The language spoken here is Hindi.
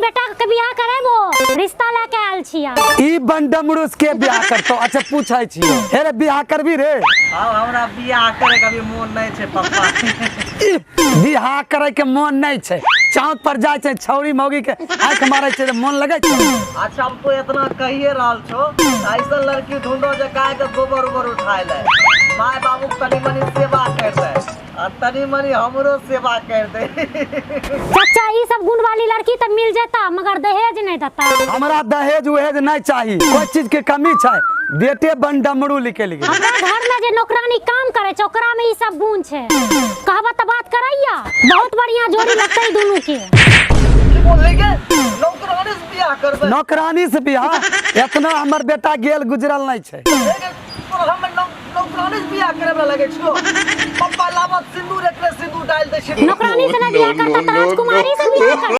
बेटा के बियाह करेबो रिश्ता लेके आयल छिया। ई बंडमरुस के बियाह करतो। अच्छा पूछै छियो हे रे बियाह करबी रे? हां हमरा बियाह करे कभी मन नहीं छे पापा। बियाह करे के मन नहीं छे, चौक पर जाय छे छौरी मौगी के आंख मारै छे मन लगै छे। अच्छा हम तो इतना कहिए रहल छो ऐसा लड़की ढूंढो जे काहे के गोबर उबर उठाए ले, माय बाबू तनी मनी सेवा कर दे और तनी मनी हमरो सेवा कर दे। चाचा ई सब गुण वाली लड़की त मिल जाता मगर दहेज नहीं देता। हमरा दहेज उहेज नहीं चाहिए, कोई चीज के कमी छे बेटे बंडमरू लिखे लिखे। हमरा घर में जे नौकरानी काम करे छै ओकरा में ई सब गुण छै। कहबा त बात करैया बहुत बढ़िया जोड़ी लगतै दोनों के। बोलेगे नौकरानी से बियाह करबे? नौकरानी से बियाह इतना हमर बेटा गेल गुजरल नहीं छे। हम नौकरानी से बियाह करे में लगे छो। पप्पा लाबत सिंदूर एकरे सिंदूर डाल दे छे। नौकरानी से ना बियाह करता त राजकुमारी से बियाह कर।